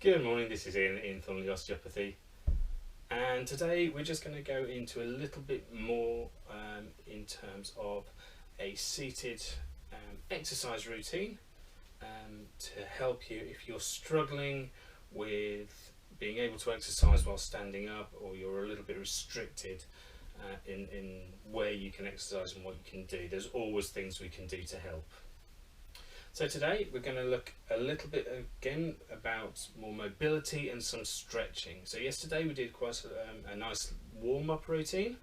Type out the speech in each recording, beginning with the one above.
Good morning, this is Ian Thornley Osteopathy, and today we're just going to go into a little bit more in terms of a seated exercise routine to help you if you're struggling with being able to exercise while standing up, or you're a little bit restricted in where you can exercise and what you can do. There's always things we can do to help. So today we're going to look a little bit again about more mobility and some stretching. So yesterday we did quite a nice warm-up routine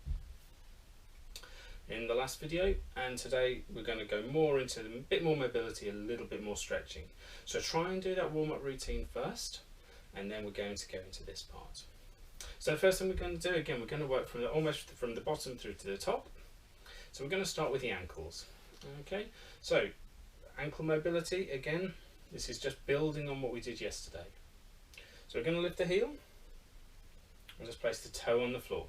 in the last video, and today we're going to go more into a bit more mobility, a little bit more stretching. So try and do that warm-up routine first, and then we're going to go into this part. So the first thing we're going to do, again, we're going to work from almost from the bottom through to the top. So we're going to start with the ankles. Okay, so ankle mobility, again, this is just building on what we did yesterday. So we're going to lift the heel and just place the toe on the floor.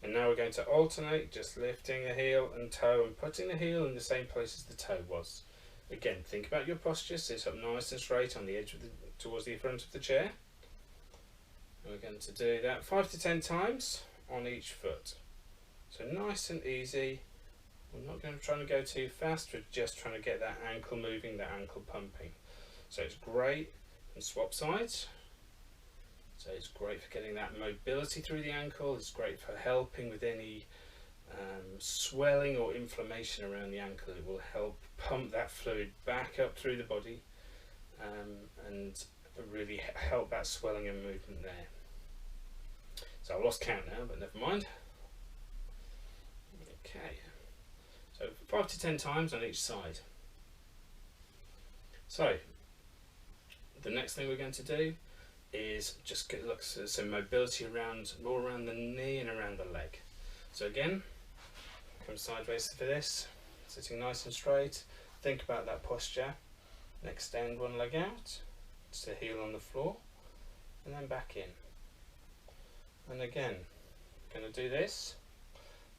And now we're going to alternate, just lifting the heel and toe and putting the heel in the same place as the toe was. Again, think about your posture, sit up nice and straight on the edge of towards the front of the chair. And we're going to do that 5 to 10 times on each foot. So nice and easy. We're not going to try to go too fast, we're just trying to get that ankle moving, that ankle pumping. So it's great and swap sides. So it's great for getting that mobility through the ankle, it's great for helping with any swelling or inflammation around the ankle. It will help pump that fluid back up through the body and really help that swelling and movement there. So I lost count now, but never mind. Okay. So 5 to 10 times on each side. So the next thing we're going to do is just look at some mobility more around the knee and around the leg. So again, come sideways for this, sitting nice and straight. Think about that posture and extend one leg out, it's the heel on the floor, and then back in. And again, I'm going to do this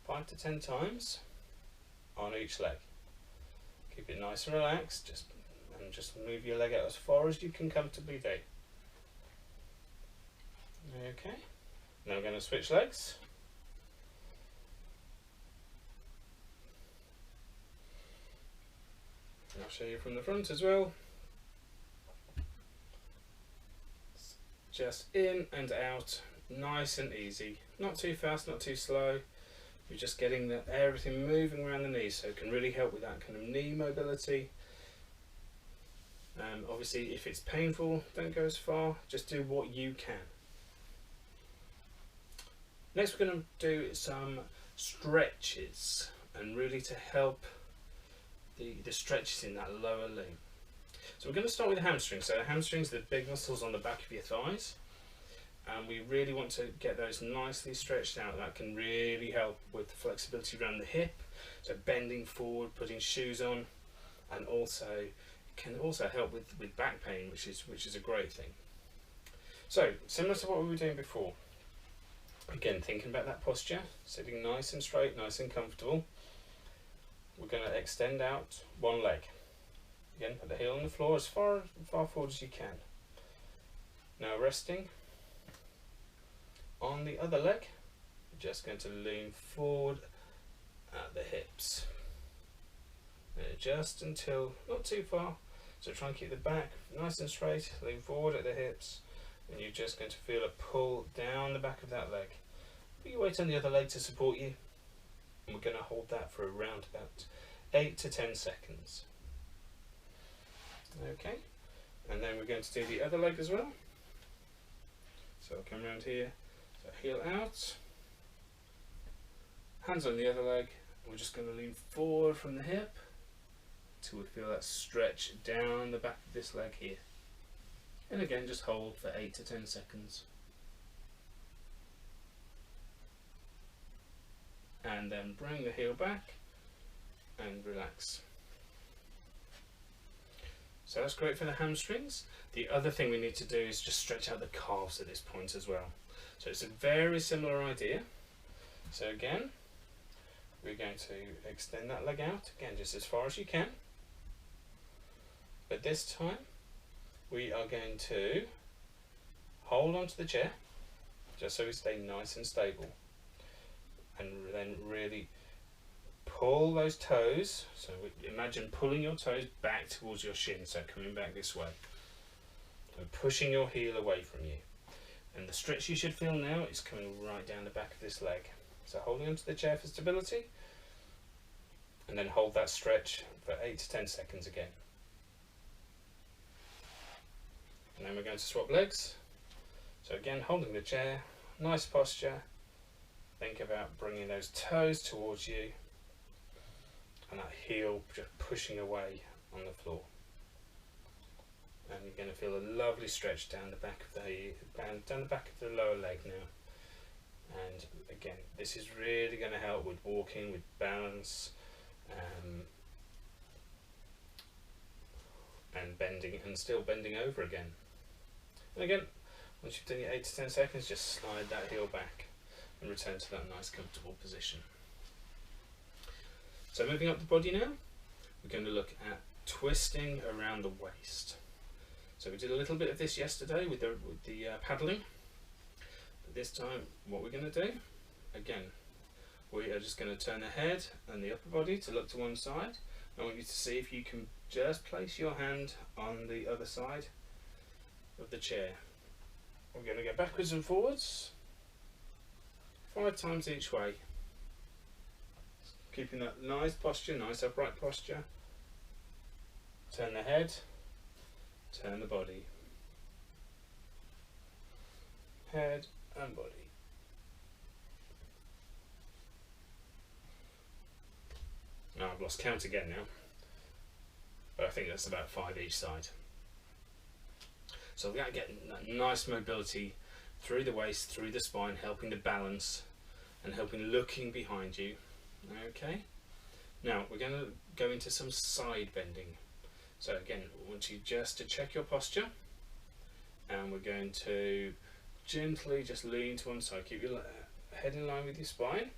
5 to 10 times on each leg. Keep it nice and relaxed, just move your leg out as far as you can comfortably do. Okay, now we're going to switch legs. And I'll show you from the front as well. Just in and out, nice and easy, not too fast, not too slow. You're just getting everything moving around the knees, so it can really help with that kind of knee mobility. Obviously, if it's painful, don't go as far, just do what you can. Next, we're going to do some stretches, and really to help the stretches in that lower limb. So we're going to start with the hamstrings. So the hamstrings are the big muscles on the back of your thighs. And we really want to get those nicely stretched out. That can really help with the flexibility around the hip, so bending forward, putting shoes on, and also it can also help with back pain, which is a great thing. So similar to what we were doing before, again thinking about that posture, sitting nice and straight, nice and comfortable. We're going to extend out one leg. Again, put the heel on the floor as far forward as you can. Now resting on the other leg, you're just going to lean forward at the hips. Just until, not too far, so try and keep the back nice and straight, lean forward at the hips, and you're just going to feel a pull down the back of that leg. Put your weight on the other leg to support you, and we're going to hold that for around about 8 to 10 seconds. Okay, and then we're going to do the other leg as well. So I'll come around here. So heel out, hands on the other leg, and we're just going to lean forward from the hip until we feel that stretch down the back of this leg here. And again, just hold for 8 to 10 seconds. And then bring the heel back and relax. So that's great for the hamstrings. The other thing we need to do is just stretch out the calves at this point as well. So it's a very similar idea. So again, we're going to extend that leg out, again just as far as you can. But this time, we are going to hold onto the chair just so we stay nice and stable, and then really pull those toes. So imagine pulling your toes back towards your shin, so coming back this way and pushing your heel away from you. And the stretch you should feel now is coming right down the back of this leg. So holding onto the chair for stability, and then hold that stretch for 8 to 10 seconds again. And then we're going to swap legs. So again, holding the chair, nice posture. Think about bringing those toes towards you and that heel just pushing away on the floor. And you're going to feel a lovely stretch down the back of the lower leg now. And again, this is really going to help with walking, with balance, and bending, and still bending over again. And again, once you've done your 8 to 10 seconds, just slide that heel back and return to that nice comfortable position. So moving up the body now, we're going to look at twisting around the waist. So we did a little bit of this yesterday with the paddling. But this time, what we're going to do, again, we are just going to turn the head and the upper body to look to one side. I want you to see if you can just place your hand on the other side of the chair. We're going to go backwards and forwards 5 times each way, keeping that nice posture, nice upright posture. Turn the head, turn the body, head and body. Now I've lost count again now, but I think that's about 5 each side. So we're going to get that nice mobility through the waist, through the spine, helping the balance and helping looking behind you. Okay, now we're going to go into some side bending. So again, I want you just to check your posture, and we're going to gently just lean to one side. Keep your head in line with your spine.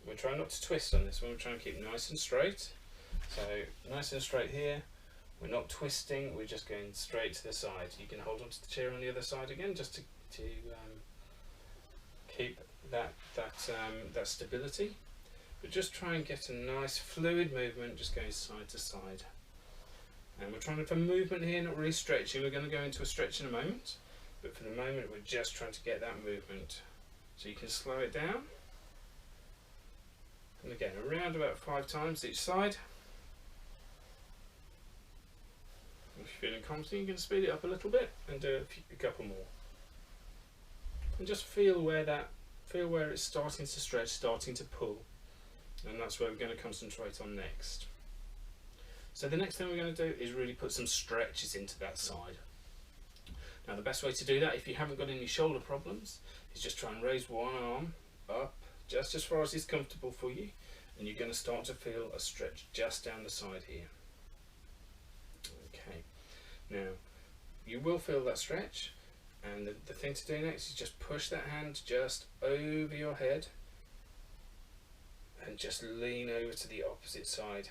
We're trying not to twist on this one, we're trying to keep nice and straight. So nice and straight here. We're not twisting, we're just going straight to the side. You can hold onto the chair on the other side again, just to keep that stability. But just try and get a nice fluid movement, just going side to side. And we're trying for movement here, not really stretching. We're going to go into a stretch in a moment, but for the moment we're just trying to get that movement. So you can slow it down. And again, around about 5 times each side. If you're feeling confident, you can speed it up a little bit and do a couple more. And just feel where it's starting to stretch, starting to pull. And that's where we're going to concentrate on next. So the next thing we're going to do is really put some stretches into that side. Now the best way to do that, if you haven't got any shoulder problems, is just try and raise one arm up just as far as is comfortable for you, and you're going to start to feel a stretch just down the side here. Okay, now you will feel that stretch, and the thing to do next is just push that hand just over your head and just lean over to the opposite side,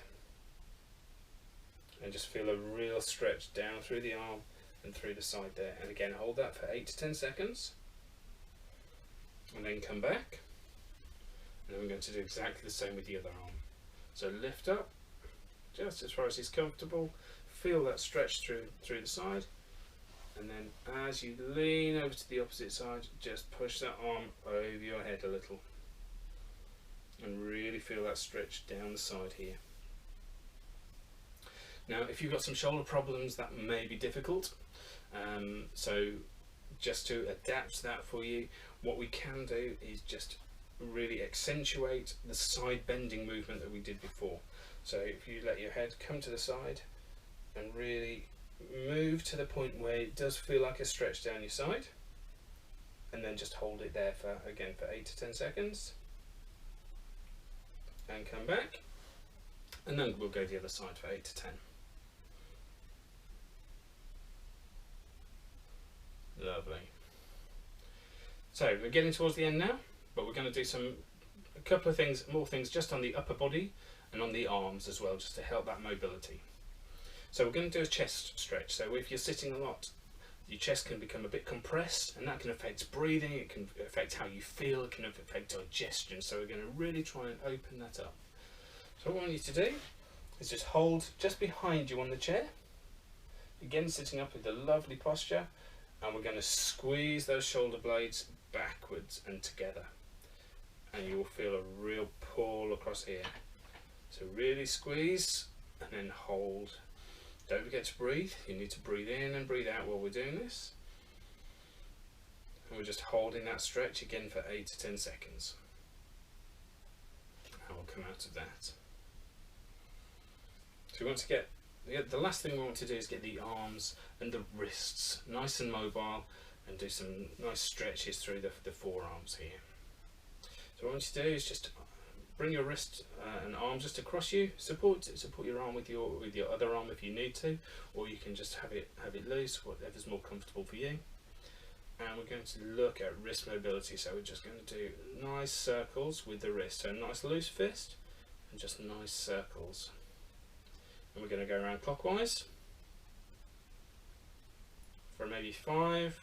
and just feel a real stretch down through the arm and through the side there. And again, hold that for 8 to 10 seconds and then come back, and then we're going to do exactly the same with the other arm. So lift up just as far as is comfortable, feel that stretch through the side, and then as you lean over to the opposite side, just push that arm over your head a little and really feel that stretch down the side here. Now if you've got some shoulder problems, that may be difficult, so just to adapt that for you, what we can do is just really accentuate the side bending movement that we did before. So if you let your head come to the side and really move to the point where it does feel like a stretch down your side, and then just hold it there for 8 to 10 seconds and come back, and then we'll go the other side for 8 to 10. Lovely. So we're getting towards the end now, but we're going to do a couple of more things just on the upper body and on the arms as well, just to help that mobility. So we're going to do a chest stretch. So if you're sitting a lot, your chest can become a bit compressed, and that can affect breathing, it can affect how you feel, it can affect digestion. So we're going to really try and open that up. So what I want you to do is just hold just behind you on the chair. Again, sitting up with a lovely posture, and we're going to squeeze those shoulder blades backwards and together. And you will feel a real pull across here. So really squeeze and then hold. Don't forget to breathe. You need to breathe in and breathe out while we're doing this. And we're just holding that stretch again for 8 to 10 seconds. And we'll come out of that. So we want to get, the last thing we want to do is get the arms and the wrists nice and mobile, and do some nice stretches through the forearms here. So what I want you to do is just bring your wrist and arm just across you. Support your arm with your other arm if you need to, or you can just have it loose, whatever's more comfortable for you. And we're going to look at wrist mobility. So we're just going to do nice circles with the wrist. So a nice loose fist and just nice circles. And we're going to go around clockwise for maybe 5,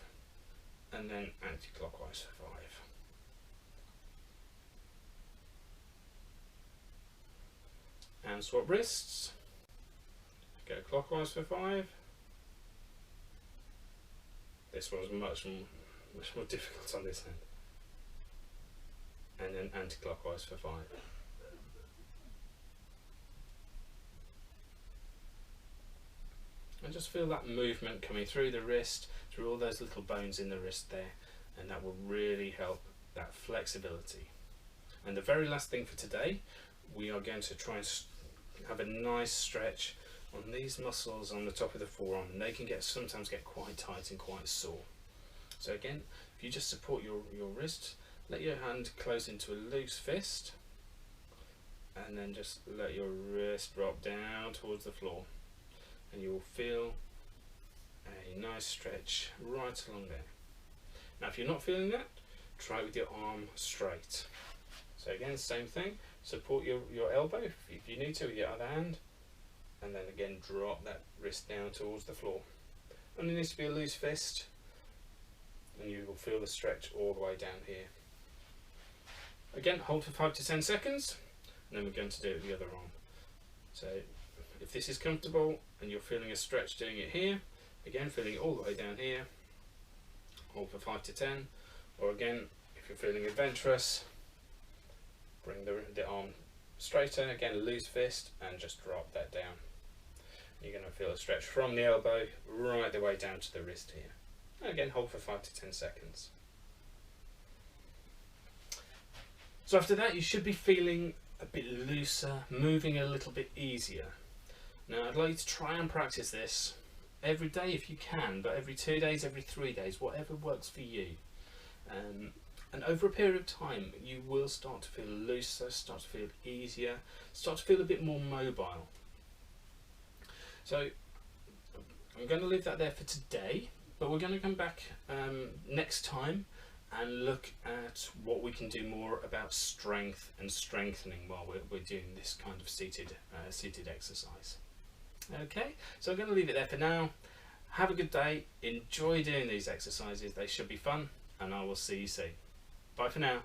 and then anti-clockwise for 5. And swap wrists, go clockwise for 5. This one's much more difficult on this end. And then anti-clockwise for 5. And just feel that movement coming through the wrist, through all those little bones in the wrist there, and that will really help that flexibility. And the very last thing for today, we are going to try and have a nice stretch on these muscles on the top of the forearm, and they can sometimes get quite tight and quite sore. So again, if you just support your wrist, let your hand close into a loose fist, and then just let your wrist drop down towards the floor, and you will feel a nice stretch right along there. Now if you're not feeling that, try it with your arm straight. So again, same thing, support your elbow if you need to with your other hand, and then again drop that wrist down towards the floor. And it needs to be a loose fist, and you will feel the stretch all the way down here. Again, hold for 5 to 10 seconds, and then we're going to do it with the other arm. So if this is comfortable and you're feeling a stretch doing it here, again feeling it all the way down here, hold for 5 to 10, or again if you're feeling adventurous, bring the arm straighter, again a loose fist, and just drop that down. You're going to feel a stretch from the elbow right the way down to the wrist here. And again, hold for 5 to 10 seconds. So after that, you should be feeling a bit looser, moving a little bit easier. Now I'd like you to try and practice this every day if you can, but every 2 days, every 3 days, whatever works for you. And over a period of time, you will start to feel looser, start to feel easier, start to feel a bit more mobile. So I'm going to leave that there for today, but we're going to come back next time and look at what we can do more about strength and strengthening while we're doing this kind of seated exercise. Okay, so I'm going to leave it there for now. Have a good day, enjoy doing these exercises, they should be fun, and I will see you soon. Bye for now.